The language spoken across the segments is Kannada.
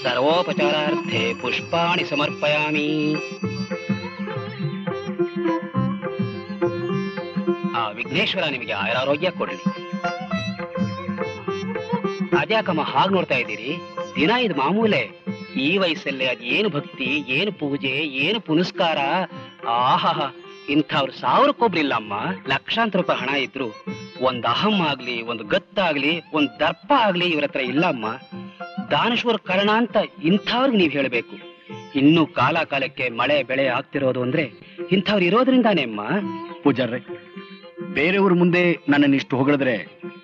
ಸರ್ವೋಪಚಾರಾರ್ಥೆ ಪುಷ್ಪಾಣಿ ಸಮರ್ಪಯಾಮಿ. ಆ ವಿಘ್ನೇಶ್ವರ ನಿಮಗೆ ಆಯುರಾರೋಗ್ಯ ಕೊಡ್ಲಿ. ಅದ್ಯಾಕಮ್ಮ ಹಾಗೆ ನೋಡ್ತಾ ಇದ್ದೀರಿ? ದಿನ ಇದು ಮಾಮೂಲೆ. ಈ ವಯಸ್ಸಲ್ಲೇ ಅದ್ ಏನು ಭಕ್ತಿ, ಏನು ಪೂಜೆ, ಏನು ಪುನಸ್ಕಾರ. ಆಹಾ, ಇಂಥವ್ರು ಸಾವಿರಕ್ಕೊಬ್ರಿಲ್ಲ ಅಮ್ಮ. ಲಕ್ಷಾಂತರ ರೂಪಾಯಿ ಹಣ ಇದ್ರು ಒಂದ್ ಅಹಂ ಆಗ್ಲಿ, ಒಂದು ಗತ್ತಾಗ್ಲಿ, ಒಂದ್ ದರ್ಪ ಆಗ್ಲಿ ಇವ್ರ ಹತ್ರ ಇಲ್ಲ ಅಮ್ಮ. ದಾನೇಶ್ವರ ಕರ್ಣ ಅಂತ ಇಂಥವ್ರಿಗೆ ನೀವ್ ಹೇಳ್ಬೇಕು. ಇನ್ನು ಕಾಲ ಕಾಲಕ್ಕೆ ಮಳೆ ಬೆಳೆ ಆಗ್ತಿರೋದು ಅಂದ್ರೆ ಇಂಥವ್ರು ಇರೋದ್ರಿಂದಾನೇ ಅಮ್ಮ. ಪೂಜಾರ್ರೆ, ಬೇರೆಯವ್ರ ಮುಂದೆ ನನ್ನನ್ನು ಇಷ್ಟು ಹೊಗಳಿದ್ರೆ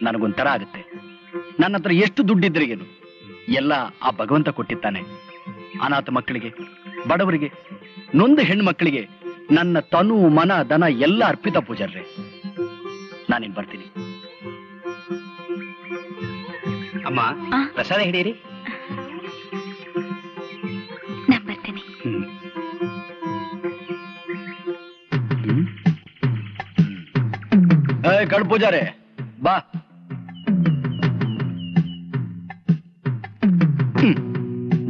ನನಗೊಂಥರ ಆಗುತ್ತೆ. ನನ್ನ ಹತ್ರ ಎಷ್ಟು ದುಡ್ಡಿದ್ರಿಗೇನು, ಎಲ್ಲ ಆ ಭಗವಂತ ಕೊಟ್ಟಿದ್ದಾನೆ. ಅನಾಥ ಮಕ್ಕಳಿಗೆ, ಬಡವರಿಗೆ, ನೊಂದ ಹೆಣ್ಣು ಮಕ್ಕಳಿಗೆ ನನ್ನ ತನು ಮನ ದನ ಎಲ್ಲ ಅರ್ಪಿತ ಪೂಜಾರ್ರೆ. ನಾನಿನ್ ಬರ್ತೀನಿ. ಅಮ್ಮ ಪ್ರಸಾದ ಹಿಡೀರಿ. ನಾನು ಬರ್ತೀನಿ. ಕಳ್ ಪೂಜಾರೆ ಬಾ.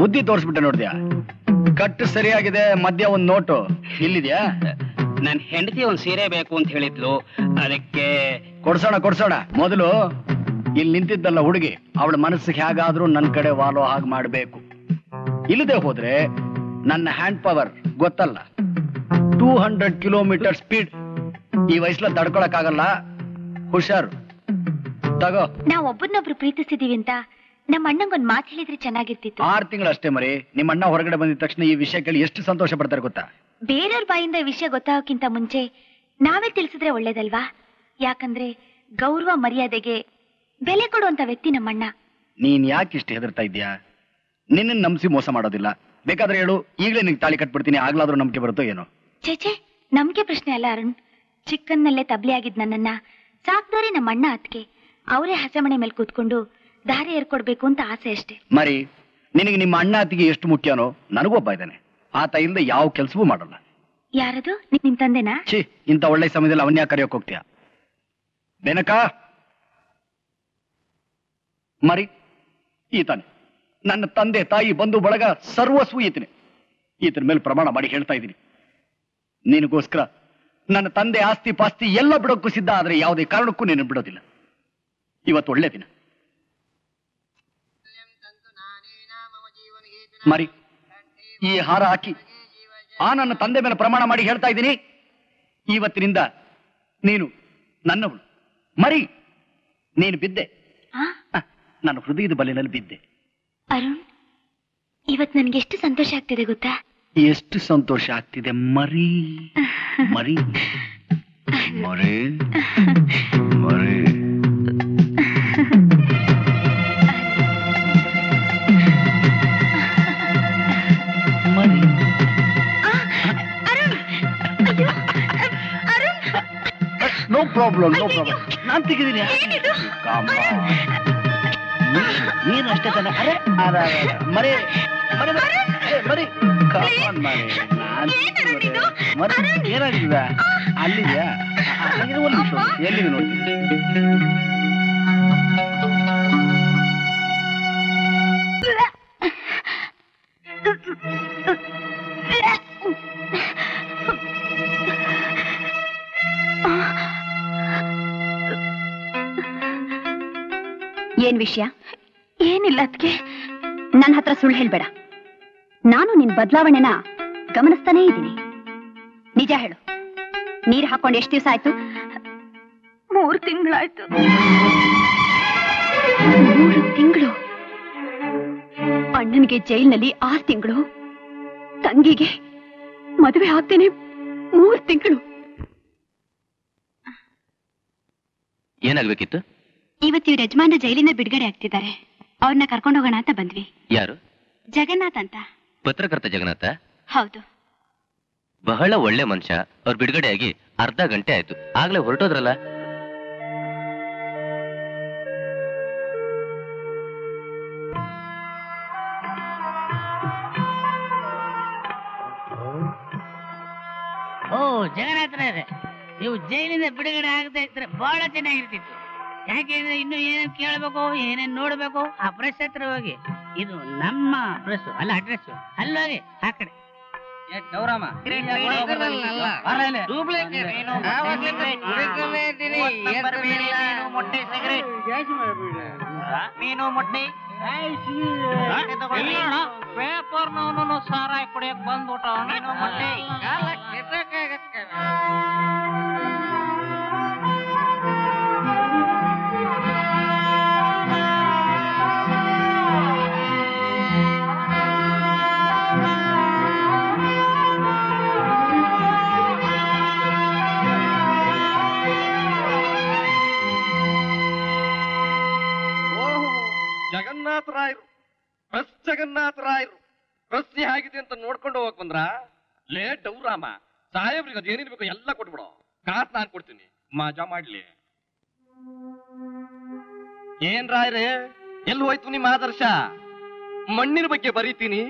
ಬುದ್ಧಿ ತೋರಿಸ್ಬಿಟ್ಟೆ ನೋಡ್ದ್ಯಾ? ಕಟ್ಟು ಸರಿಯಾಗಿದೆ, ಮಧ್ಯ ಒಂದ್ ನೋಟು ಇಲ್ಲಿದ್ಯಾ? ನನ್ ಹೆಂಡತಿ ಒಂದ್ ಸೀರೆ ಬೇಕು ಅಂತ ಹೇಳಿದ್ಲು, ಅದಕ್ಕೆ ಕೊಡ್ಸೋಣ. ಮೊದಲು ಇಲ್ಲಿ ನಿಂತಿದ್ದಲ್ಲ ಹುಡುಗಿ, ಅವಳ ಮನಸ್ಸಿಗೆ ಹೇಗಾದ್ರೂ ನನ್ ಕಡೆ ವಾಲೋ ಹಾಗೆ ಮಾಡ್ಬೇಕು. ಇಲ್ಲದೆ ಹೋದ್ರೆ ನನ್ನ ಹ್ಯಾಂಡ್ ಪವರ್ ಗೊತ್ತಲ್ಲ, 200 ಕಿಲೋಮೀಟರ್ ಸ್ಪೀಡ್. ಈ ವಯಸ್ಸಲ್ಲಿ ತಡ್ಕೊಳಕ್ ಆಗಲ್ಲ. ಹುಷಾರು ತಗೋ. ನಾವ್ ಒಬ್ಬರನ್ನೊಬ್ರು ಪ್ರೀತಿಸಿದೀವಿ ಅಂತ ನಮ್ಮ ಅಣ್ಣಂಗೊಂದ್ ಮಾತು ಹೇಳಿದ್ರೆ ಚೆನ್ನಾಗಿರ್ತಿತ್ತು. 6 ತಿಂಗಳಷ್ಟೇ ಮರಿ. ನಿಮ್ಮ ಅಣ್ಣ ಹೊರಗಡೆ ಬಂದಿದ ತಕ್ಷಣ ಈ ವಿಷಯ ಕೇಳಿ ಎಷ್ಟು ಸಂತೋಷ ಪಡ್ತಾರೆ ಗೊತ್ತಾ? ಬೇರೆಯವ್ರ ಬಾಯಿಂದ ಈ ವಿಷಯ ಗೊತ್ತಾಗೋಕ್ಕಿಂತ ಮುಂಚೆ ನಾವೇ ತಿಳಿಸಿದ್ರೆ ಒಳ್ಳೇದಲ್ವಾ? ಯಾಕಂದ್ರೆ ಗೌರವ ಮರ್ಯಾದೆಗೆ ಬೆಲೆ ಕೊಡುವಂತ ವ್ಯಕ್ತಿ ನಮ್ಮಣ್ಣ. ನೀನ್ ಯಾಕೆ ಇಷ್ಟು ಹೆದರ್ತಾ ಇದ್ಯಾ? ನಿನ್ನ ನಂಬಿಸಿ ಮೋಸ ಮಾಡೋದಿಲ್ಲ. ಬೇಕಾದ್ರೆ ಹೇಳು, ಈಗಲೇ ನಿಂಗೆ ತಾಳಿ ಕಟ್ಬಿಡ್ತೀನಿ. ಆಗ್ಲಾದ್ರೂ ನಂಬಿಕೆ ಬರುತ್ತೋ ಏನೋ? ಚೇಚೆ, ನಂಬಿಕೆ ಪ್ರಶ್ನೆ ಅಲ್ಲ ಅರುಣ್. ಚಿಕ್ಕನ್ನಲ್ಲೇ ತಬ್ಲಿ ಆಗಿದ್ ನನ್ನನ್ನ ಸಾಕ್ದವ್ರೆ ನಮ್ಮ ಅಣ್ಣ ಅತ್ಗೆ. ಅವರೇ ಹಸೆಮಣೆ ಮೇಲೆ ಕೂತ್ಕೊಂಡು ದಾರಿ ಏರ್ಕೊಡ್ಬೇಕು ಅಂತ ಆಸೆ ಅಷ್ಟೇ. ಮರಿ, ನಿನಗೆ ನಿಮ್ಮ ಅಣ್ಣ ಅತ್ತಿಗೆ ಎಷ್ಟು ಮುಖ್ಯನೋ ನನಗೊಬ್ಬ ಇದ್ದಾನೆ. ಆತ ಇಲ್ಲದೆ ಯಾವ ಕೆಲಸವೂ ಮಾಡಲ್ಲ. ಯಾರದು? ನಿಮ್ ತಂದೆನಾ? ಛೀ, ಇಂಥ ಒಳ್ಳೆ ಸಮಯದಲ್ಲಿ ಅವನ್ಯಾ ಕರೆಯೋಕ್ ಹೋಗ್ತೀಯ? ಬೆನಕ ಮರಿ, ಈತನೆ ನನ್ನ ತಂದೆ ತಾಯಿ ಬಂಧು ಬಳಗ ಸರ್ವಸ್ವ ಈತನ ಮೇಲೆ ಪ್ರಮಾಣ ಮಾಡಿ ಹೇಳ್ತಾ ಇದ್ದೀನಿ. ನಿನಗೋಸ್ಕರ ನನ್ನ ತಂದೆ ಆಸ್ತಿ ಪಾಸ್ತಿ ಎಲ್ಲ ಬಿಡೋಕ್ಕೂ ಸಿದ್ಧ. ಆದ್ರೆ ಯಾವುದೇ ಕಾರಣಕ್ಕೂ ನೀನು ಬಿಡೋದಿಲ್ಲ. ಇವತ್ತು ಒಳ್ಳೆ ದಿನ. ಮರಿ, ಈ ಹಾರ ಹಾಕಿ ಆ ನನ್ನ ತಂದೆ ಮೇಲೆ ಪ್ರಮಾಣ ಮಾಡಿ ಹೇಳ್ತಾ ಇದ್ದೀನಿ, ಇವತ್ತಿನಿಂದ ನೀನು ನನ್ನವಳು. ಮರಿ, ನೀನು ಬಿದ್ದೆ, ನನ್ನ ಹೃದಯದ ಬಲಿನಲ್ಲಿ ಬಿದ್ದೆ. ಅರುಣ್, ಇವತ್ ನನ್ಗೆ ಎಷ್ಟು ಸಂತೋಷ ಆಗ್ತಿದೆ ಗೊತ್ತಾ? ಎಷ್ಟು ಸಂತೋಷ ಆಗ್ತಿದೆ ಮರಿ. ಮರಿ ಮರಿ ಮರಿ. No problem. ನಾನ್ ತೆಗಿದ್ದೀನಿ. ನೀನು ಅಷ್ಟೇ ತಾನೆ? ಅರೆ ಮರಿ ಮರಿ ಮರಿ ಮರಿ ಏನಾಗಿದ? ಅಲ್ಲಿದ್ಯಾ? ಒಂದು ನಿಮಿಷ, ಎಲ್ಲಿದೆ ನೋಡ್ತೀನಿ. ಏನ್ ವಿಷಯ? ಏನಿಲ್ಲ ಅದಕ್ಕೆ. ನನ್ನ ಹತ್ರ ಸುಳ್ಳು ಹೇಳ್ಬೇಡ. ನಾನು ನಿನ್ ಬದಲಾವಣೆನ ಗಮನಿಸ್ತಾನೇ ಇದ್ದೀನಿ. ನಿಜ ಹೇಳು, ನೀರ್ ಹಾಕೊಂಡು ಎಷ್ಟು ದಿವಸ ಆಯ್ತು? 3 ತಿಂಗಳಾಯ್ತು. 3 ತಿಂಗಳು? ಅಣ್ಣನಿಗೆ ಜೈಲ್ನಲ್ಲಿ 6 ತಿಂಗಳು, ತಂಗಿಗೆ ಮದುವೆ ಆಗ್ತೇನೆ 3 ತಿಂಗಳು. ಏನಾಗ್ಬೇಕಿತ್ತು? ಇವತ್ತು ಇವ್ರ ಯಜಮಾನ ಜೈಲಿನ ಬಿಡುಗಡೆ ಆಗ್ತಿದ್ದಾರೆ. ಅವ್ರನ್ನ ಕರ್ಕೊಂಡು ಹೋಗೋಣ ಅಂತ ಬಂದ್ವಿ. ಯಾರು? ಜಗನ್ನಾಥ್ ಅಂತ. ಪತ್ರಕರ್ತ ಜಗನ್ನಾಥ? ಹೌದು. ಬಹಳ ಒಳ್ಳೆ ಮನುಷ್ಯ. ಅವ್ರು ಬಿಡುಗಡೆಯಾಗಿ ಅರ್ಧ ಗಂಟೆ ಆಯ್ತು, ಆಗ್ಲೇ ಹೊರಟೋದ್ರಲ್ಲ. ಓ ಜಗನ್ನಾಥರೇ, ನೀವು ಜೈಲಿಂದ ಬಿಡುಗಡೆ ಆಗದೆ ಇದ್ರೆ ಬಹಳ ಚೆನ್ನಾಗಿರ್ತಿತ್ತು. ಯಾಕೆಂದ್ರೆ ಇನ್ನು ಏನೇನ್ ಕೇಳಬೇಕು, ಏನೇನ್ ನೋಡ್ಬೇಕು, ಆ ಪ್ರೆಸ್ ಹತ್ರ ಹೋಗಿ ಇದು ನಮ್ಮ ಅಡ್ರೆಸ್ ಅಲ್ಲ, ಅಡ್ರೆಸ್ ಅಲ್ಲೋಗಿ ಆ ಕಡೆ ಗೌರಮ್ಮ ಮೀನು ಮೊಟ್ಟೆ ಪೇಪರ್ನವನು ಸಾರಾಯಿ ಕುಡಿಯಕ್ ಬಂದ್ಬಿಟ್ಟ. ಮೀನು ಮೊಟ್ಟೆ ಜಗನ್ನಾಥರಾಯರು ಜಗನ್ನಾಥರಾಯರು ಪ್ರಶ್ನೆ ಆಗಿದೆ ಅಂತ ನೋಡ್ಕೊಂಡು ಹೋಗಕ್ ಬಂದ್ರ ಲೇ ಡೌರಾಮ ಸಾಹೇಬ್ರಿಗೆ ಅದು ಏನಿರ್ಬೇಕು ಎಲ್ಲ ಕೊಟ್ಬಿಡು, ಕಾಸ್ ನಾನ್ ಕೊಡ್ತೀನಿ, ಮಜಾ ಮಾಡ್ಲಿ. ಏನ್ ರಾಯ್ರೆ ಎಲ್ಲಿ ಹೋಯ್ತು ನಿಮ್ಮ ಆದರ್ಶ? ಮಣ್ಣಿನ ಬಗ್ಗೆ ಬರೀತೀನಿ,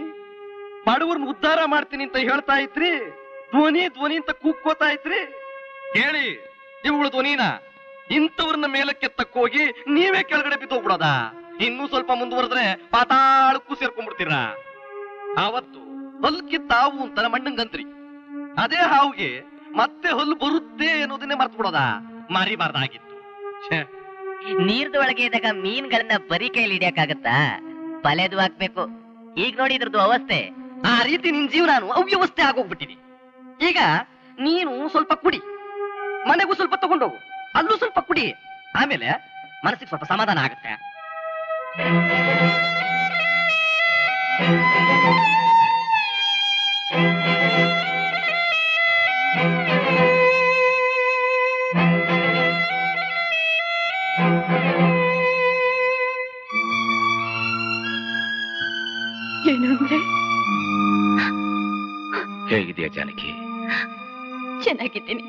ಬಡವ್ರನ್ನ ಉದ್ಧಾರ ಮಾಡ್ತೀನಿ ಅಂತ ಹೇಳ್ತಾ ಇದ್ರಿ, ಧ್ವನಿ ಧ್ವನಿ ಅಂತ ಕೂಗ್ಕೋತಾ ಇದ್ರಿ. ಹೇಳಿ ಇವುಗಳು ಧ್ವನಿನ ಇಂಥವ್ರನ್ನ ಮೇಲಕ್ಕೆ ತಕ್ಕೋಗಿ ನೀವೇ ಕೆಳಗಡೆ ಬಿದ್ದೋಗ್ಬಿಡೋದ? ಇನ್ನೂ ಸ್ವಲ್ಪ ಮುಂದುವರೆದ್ರೆ ಪಾತಾಳಕ್ಕೂ ಸೇರ್ಕೊಂಡ್ಬಿಡ್ತೀರ. ಆವತ್ತು ಹಲ್ಕಿತ್ತಾವು ಅಂತ ಮಣ್ಣಂಗಂತ್ರಿ, ಅದೇ ಹಾವುಗೆ ಮತ್ತೆ ಹಲ್ಲು ಬರುತ್ತೆ ಅನ್ನೋದನ್ನೇ ಮರ್ತು ಬಿಡೋದ? ಮರಿಬಾರ್ದಾಗಿತ್ತು. ನೀರ್ದೊಳಗೆ ಇದ್ದಾಗ ಮೀನ್ಗಳನ್ನ ಬರೀ ಕೈಲಿ ಹಿಡಿಯಕ್ಕಾಗತ್ತಾ? ಬಲೆದು ಹಾಕ್ಬೇಕು. ಈಗ ನೋಡಿ ಇದ್ರದ್ದು ಅವಸ್ಥೆ. ಆ ರೀತಿ ನಿನ್ ಜೀವನಾನು ಅವ್ಯವಸ್ಥೆ ಆಗೋಗ್ಬಿಟ್ಟಿದೆ. ಈಗ ನೀನು ಸ್ವಲ್ಪ ಕುಡಿ, ಮನೆಗೂ ಸ್ವಲ್ಪ ತಗೊಂಡೋಗು, ಅಲ್ಲೂ ಸ್ವಲ್ಪ ಕುಡಿ, ಆಮೇಲೆ ಮನಸ್ಸಿಗೆ ಸ್ವಲ್ಪ ಸಮಾಧಾನ ಆಗುತ್ತೆ. ಏನು ಅಂದ್ರೆ? ಹೇಗಿದೆಯಾ ಜಾನಕಿ? ಚೆನ್ನಾಗಿದ್ದೀನಿ.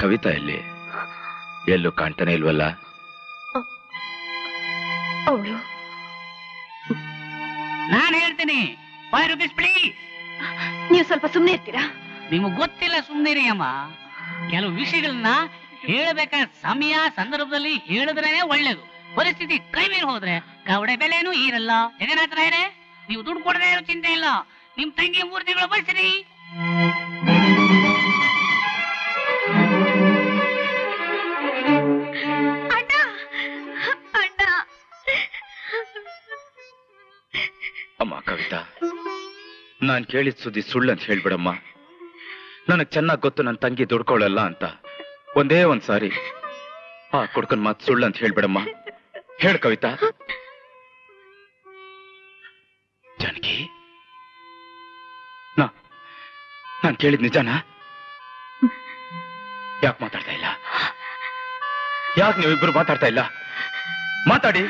ಕವಿತಾ ಎಲ್ಲಿ? ಎಲ್ಲೂ ಕಾಣ್ತಾನೆ ಇಲ್ವಲ್ಲ? ಅವಳು ನಾನು ಹೇಳ್ತೀನಿ, 5 rupees ಪ್ಲೀಸ್. ನೀವು ಸ್ವಲ್ಪ ಸುಮ್ಮನೆ ಇರ್ತೀರಾ? ನಿಮಗ್ ಗೊತ್ತಿಲ್ಲ, ಸುಮ್ಮನಿರಿ ಅಮ್ಮ. ಕೆಲವು ವಿಷಯಗಳನ್ನ ಹೇಳಬೇಕಾದ ಸಮಯ ಸಂದರ್ಭದಲ್ಲಿ ಹೇಳಿದ್ರೇನೆ ಒಳ್ಳೇದು. ಪರಿಸ್ಥಿತಿ ಕೈ ಮೀರಿ ಹೋದ್ರೆ ಕವಡೆ ಬೆಲೆನೂ ಇರಲ್ಲ. ಜಗನ್ನಾಥರಾಯರೇ, ನೀವು ದುಡ್ಡು ಕೊಡದೆ ಇರೋ ಚಿಂತೆ ಇಲ್ಲ. ನಿಮ್ ತಂಗಿ 3 ತಿಂಗಳು ಬಳಸಿರಿ. ಅಮ್ಮ ಕವಿತಾ, ನಾನ್ ಕೇಳಿದ ಸುದ್ದಿ ಸುಳ್ಳಂತ ಹೇಳ್ಬಿಡಮ್ಮ. ನನಗ್ ಚೆನ್ನಾಗ್ ಗೊತ್ತು ನನ್ನ ತಂಗಿ ದುಡ್ಕೊಳ್ಳಲ್ಲ ಅಂತ. ಒಂದೇ ಒಂದ್ಸಾರಿ ಆ ಕುಡ್ಕನ್ ಮಾತು ಸುಳ್ಳಂತ ಹೇಳ್ಬಿಡಮ್ಮ. ಹೇಳ ಕವಿತಾ. ಜಾನಕಿ, ನಾನ್ ಕೇಳಿದ್ ನಿಜಾನಾ? ಯಾಕೆ ಮಾತಾಡ್ತಾ ಇಲ್ಲ? ಯಾಕೆ ನೀವಿಬ್ರು ಮಾತಾಡ್ತಾ ಇಲ್ಲ? ಮಾತಾಡಿ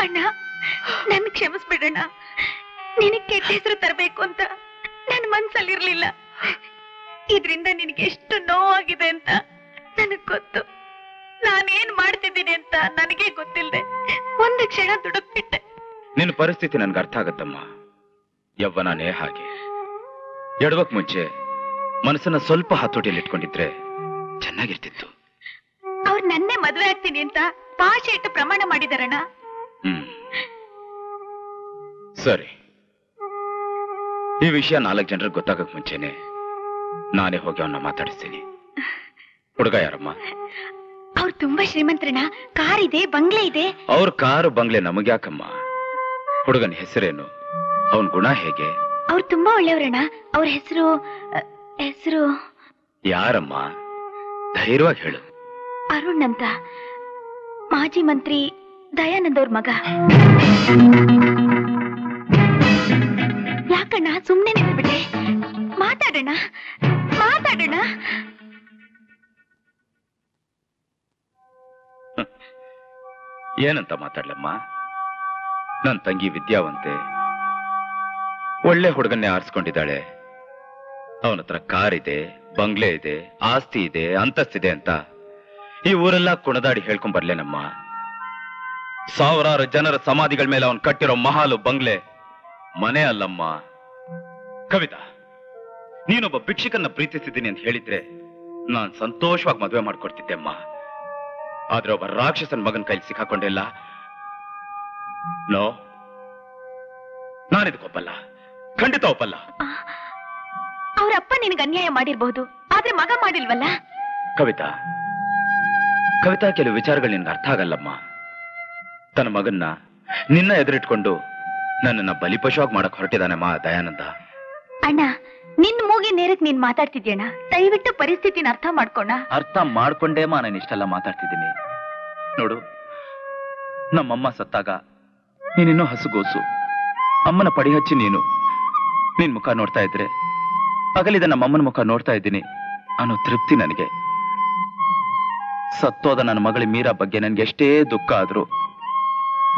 ಅಣ್ಣ. ನನ್ ಕ್ಷಮಿಸ್ಬಿಡಣ್ಣ. ನಿನಗ್ ಕೆಟ್ಟ ಹೆಸರು ತರಬೇಕು ಅಂತ ನನ್ನ ಮನ್ಸಲ್ಲಿರ್ಲಿಲ್ಲ. ಇದ್ರಿಂದ ನಿನಗೆ ಎಷ್ಟು ನೋವಾಗಿದೆ ಅಂತ ನನಗ್ ಗೊತ್ತು. ನಾನೇನ್ ಮಾಡ್ತಿದ್ದೀನಿ ಅಂತ ನನಗೆ ಗೊತ್ತಿಲ್ಲದೆ ಒಂದು ಕ್ಷಣ ದುಡುಕ್ಬಿಟ್ಟೆ. ನಿನ್ನ ಪರಿಸ್ಥಿತಿ ನನ್ಗೆ ಅರ್ಥ ಆಗತ್ತಮ್ಮ. ಯವ್ವನೇ ಹಾಗೆ. ಎಡವಕ್ ಮುಂಚೆ ಮನಸ್ಸನ್ನ ಸ್ವಲ್ಪ ಹತೋಟಿಯಲ್ಲಿ ಇಟ್ಕೊಂಡಿದ್ರೆ ಚೆನ್ನಾಗಿರ್ತಿತ್ತು. ಅವ್ರು ನನ್ನೇ ಮದ್ವೆ ಆಗ್ತೀನಿ ಅಂತ ಪಾಶ ಇಟ್ಟು ಪ್ರಮಾಣ ಮಾಡಿದಾರಣ್ಣ. ಸರಿ, ಈ ವಿಷಯ 4 ಜನರಿಗೆ ಗೊತ್ತಾಗಕ್ ಮುಂಚೆನೆ ನಾನೇ ಹೋಗಿ ಅವನ್ನ ಮಾತಾಡಿಸ್ತೀನಿ. ಹುಡುಗ ಯಾರಮ್ಮ? ಅವ್ರು ತುಂಬಾ ಶ್ರೀಮಂತರಣ್ಣ. ಕಾರ್ ಇದೆ, ಬಂಗ್ಲೆ ಇದೆ. ಅವ್ರ ಕಾರು ಬಂಗ್ಲೆ ನಮಗ್ಯಾಕಮ್ಮ? ಹುಡುಗನ ಹೆಸರೇನು? ಅವನ್ ಗುಣ ಹೇಗೆ? ಅವ್ರು ತುಂಬಾ ಒಳ್ಳೆಯವ್ರಣ್ಣ. ಅವ್ರ ಹೆಸರು ಯಾರಮ್ಮ? ಧೈರ್ಯವಾಗಿ ಹೇಳು. ಅರುಣ್ ಅಂತ, ಮಾಜಿ ಮಂತ್ರಿ ದಯಾನಂದ್ ಅವ್ರ ಮಗ. ಯಾಕಣ್ಣ ಸುಮ್ನೆ ನಿಂತ್ಬಿಟ್ಟೆ? ಮಾತಾಡೋಣ. ಏನಂತ ಮಾತಾಡ್ಲಮ್ಮ? ನನ್ ತಂಗಿ ವಿದ್ಯಾವಂತೆ, ಒಳ್ಳೆ ಹುಡುಗನ್ನೇ ಆರಿಸ್ಕೊಂಡಿದ್ದಾಳೆ. ಅವನ ಹತ್ರ ಕಾರ್ ಇದೆ, ಬಂಗ್ಲೆ ಇದೆ, ಆಸ್ತಿ ಇದೆ, ಅಂತಸ್ತಿದೆ ಅಂತ ಈ ಊರೆಲ್ಲ ಕುಣದಾಡಿ ಹೇಳ್ಕೊಂಡ್ ಬರ್ಲೇನಮ್ಮ. ಸಾವಿರಾರು ಜನರ ಸಮಾಧಿಗಳ ಮೇಲೆ ಅವನ್ ಕಟ್ಟಿರೋ ಮಹಾಲು ಬಂಗ್ಲೆ ಮನೆ ಅಲ್ಲಮ್ಮ. ಕವಿತಾ, ನೀನೊಬ್ಬ ಭಿಕ್ಷಕನ್ನ ಪ್ರೀತಿಸಿದ್ದೀನಿ ಅಂತ ಹೇಳಿದ್ರೆ ನಾನ್ ಸಂತೋಷವಾಗಿ ಮದುವೆ ಮಾಡ್ಕೊಡ್ತಿದ್ದೆಮ್ಮ. ಆದ್ರೆ ಒಬ್ಬ ರಾಕ್ಷಸನ್ ಮಗನ್ ಕೈಲಿ ಸಿಕ್ಕಾಕೊಂಡಿಲ್ಲ. ನೋ, ನಾನಿದಕ್ಕೊಪ್ಪಲ್ಲ, ಖಂಡಿತ ಒಪ್ಪಲ್ಲ. ಅವರಪ್ಪ ನಿನಗೆ ಅನ್ಯಾಯ ಮಾಡಿರ್ಬಹುದು, ಆದ್ರೆ ಮಗ ಮಾಡಿಲ್ವಲ್ಲ? ಕವಿತಾ, ಕವಿತಾ, ಕೆಲವು ವಿಚಾರಗಳು ನಿನ್ಗೆ ಅರ್ಥ ಆಗಲ್ಲಮ್ಮ. ತನ್ನ ಮಗನ್ನ ನಿನ್ನ ಎದುರಿಟ್ಕೊಂಡು ನನ್ನನ್ನ ಬಲಿಪಶುವಾಗಿ ಮಾಡಕ್ ಹೊರಟಿದಾನಮ್ಮ ದಯಾನಂದ. ಅಣ್ಣ, ನಿನ್ ಮೂಗಿ ನೇರಕ್ ನೀನ್ ಮಾತಾಡ್ತಿದ್ಯಣ್ಣ. ದಯವಿಟ್ಟು ಪರಿಸ್ಥಿತಿನ ಅರ್ಥ ಮಾಡ್ಕೋಣ. ಅರ್ಥ ಮಾಡ್ಕೊಂಡೇಮ್ಮ ನಾನು ಇಷ್ಟೆಲ್ಲ ಮಾತಾಡ್ತಿದ್ದೀನಿ. ನೋಡು, ನಮ್ಮಮ್ಮ ಸತ್ತಾಗ ನೀನಿನ್ನೂ ಹಸುಗೋಸು, ಅಮ್ಮನ ಪಡಿ ಹಚ್ಚಿ ನಿನ್ ಮುಖ ನೋಡ್ತಾ ಇದ್ರೆ ಅಗಲಿದ ನಮ್ಮಮ್ಮನ ಮುಖ ನೋಡ್ತಾ ಇದ್ದೀನಿ ಅನ್ನೋ ತೃಪ್ತಿ ನನಗೆ. ಸತ್ತೋದ ನನ್ನ ಮಗಳ ಮೀರಾ ಬಗ್ಗೆ ನನ್ಗೆ ಎಷ್ಟೇ ದುಃಖ ಆದ್ರೂ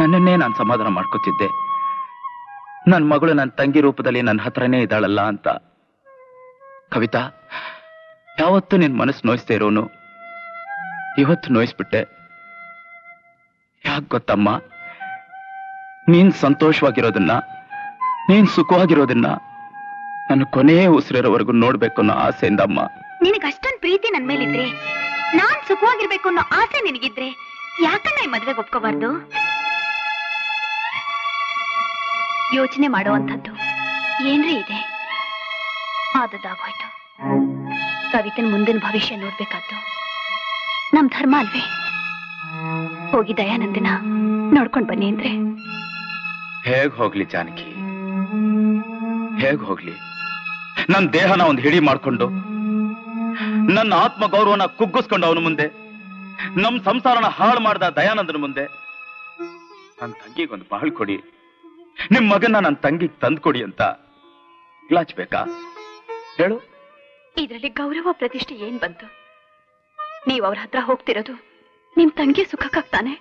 ನನ್ನನ್ನೇ ನಾನು ಸಮಾಧಾನ ಮಾಡ್ಕೊತಿದ್ದೆ. ನನ್ನ ಮಗಳು ನನ್ನ ತಂಗಿ ರೂಪದಲ್ಲಿ ನನ್ನ ಹತ್ರನೇ ಇದ್ದಾಳಲ್ಲ ಅಂತ. ಕವಿತಾ, ಯಾವತ್ತೂ ನಿನ್ ಮನಸ್ಸು ನೋಯಿಸ್ತಾ ಇರೋನು ಇವತ್ತು ನೋಯಿಸ್ಬಿಟ್ಟೆ. ಯಾಕೆ ಗೊತ್ತಮ್ಮ, ನೀನ್ ಸಂತೋಷವಾಗಿರೋದನ್ನ, ನೀನ್ ಸುಖವಾಗಿರೋದನ್ನ ನನ್ನ ಕೊನೆಯ ಉಸಿರೋವರೆಗೂ ನೋಡ್ಬೇಕು ಅನ್ನೋ ಆಸೆಯಿಂದ ಅಮ್ಮ. ನಿನಗೆ ಅಷ್ಟೊಂದು ಪ್ರೀತಿ ನನ್ ಮೇಲಿದ್ರೆ, ನಾನ್ ಸುಖವಾಗಿರ್ಬೇಕು ಅನ್ನೋ ಆಸೆ ನಿನಗಿದ್ರೆ ಯಾಕಣ್ಣ ಈ ಮದ್ವೆಗೆ ಒಪ್ಕೋಬಾರ್ದು? ಯೋಚನೆ ಮಾಡುವಂಥದ್ದು ಏನ್ರಿ ಇದೆ? ಆದದ್ದಾಗೋಯ್ತು. ಕವಿತನ ಮುಂದಿನ ಭವಿಷ್ಯ ನೋಡ್ಬೇಕಾದ್ದು ನಮ್ ಧರ್ಮ ಅಲ್ವೇ? ಹೋಗಿ ದಯಾನಂದನ ನೋಡ್ಕೊಂಡ್ ಬನ್ನಿ ಅಂದ್ರೆ. ಹೇಗ್ ಹೋಗ್ಲಿ ಜಾನಕಿ, ಹೇಗ್ ಹೋಗ್ಲಿ? ನನ್ನ ದೇಹನ ಒಂದು ಹಿಡಿ ಮಾಡ್ಕೊಂಡು, ನನ್ನ ಆತ್ಮ ಗೌರವನ ಕುಗ್ಗಿಸ್ಕೊಂಡು ಅವನ ಮುಂದೆ, ನಮ್ ಸಂಸಾರನ ಹಾಳು ಮಾಡ್ದ ದಯಾನಂದನ ಮುಂದೆ ನನ್ನ ತಂಗಿಗೊಂದು ಬಾಳ್ ಕೊಡಿ, ನಿಮ್ ಮಗನ ನನ್ನ ತಂಗಿಗೆ ತಂದ್ಕೊಡಿ ಅಂತ ಲಾಚ್ಬೇಕಾ ಹೇಳು? ಇದ್ರಲ್ಲಿ ಗೌರವ ಪ್ರತಿಷ್ಠೆ ಏನ್ ಬಂತು? ನೀವ್ ಅವ್ರ ಹತ್ರ ಹೋಗ್ತಿರೋದು ನಿಮ್ ತಂಗಿ ಸುಖಕ್ಕಾಗ್ತಾನೆ.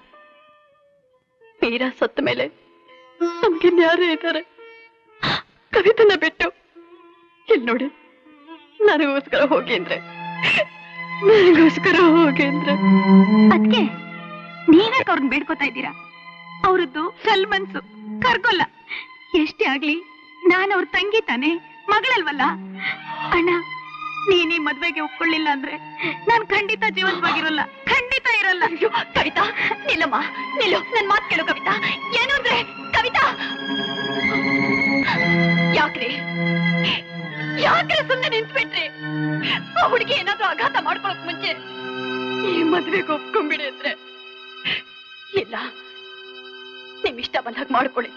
ಮೀರಾ ಸತ್ತ ಮೇಲೆ ನಮ್ಗಿನ್ಯಾರೇ ಇದ್ದಾರೆ? ಕವಿತನ ಬಿಟ್ಟು ಇಲ್ಲಿ ನೋಡಿ, ನನಗೋಸ್ಕರ ಹೋಗಿ ಅಂದ್ರೆ, ಅದಕ್ಕೆ ನೀವ್ಯಾಕೆ ಅವ್ರನ್ನ ಬೇಡ್ಕೋತಾ ಇದ್ದೀರಾ? ಅವ್ರದ್ದು ಕಲ್ ಮನ್ಸು, ಕರ್ಗೊಲ್ಲ. ಎಷ್ಟೇ ಆಗ್ಲಿ ನಾನು ಅವ್ರ ತಂಗಿ ತಾನೆ, ಮಗಳಲ್ವಲ್ಲ? ಅಣ್ಣ, ನೀನೇ ಮದ್ವೆಗೆ ಒಪ್ಕೊಳ್ಳಿಲ್ಲ ಅಂದ್ರೆ ನಾನ್ ಖಂಡಿತ ಜೀವಂತವಾಗಿರಲ್ಲ, ಖಂಡಿತ ಇರಲ್ಲ. ಕವಿತಾ, ನಿಲ್ಲಮ್ಮ, ನಿಲ್ಲು, ನನ್ ಮಾತು ಕೇಳು ಕವಿತಾ. ಏನು ಅಂದ್ರೆ ಕವಿತಾ, ಯಾಕ್ರಿ ಸುಮ್ಮನೆ ನಿಂತ್ಬಿಟ್ರಿ? ಆ ಹುಡುಗಿ ಏನಾದ್ರೂ ಆಘಾತ ಮಾಡ್ಕೊಳಕ್ ಮುಂಚೆ ಈ ಮದ್ವೆಗೆ ಒಪ್ಕೊಂಡ್ಬಿಡಿ ಅಂದ್ರೆ. ಇಲ್ಲ, ನಿಮ್ ಇಷ್ಟ ಬಂದಾಗ ಮಾಡ್ಕೊಳ್ಳಿ.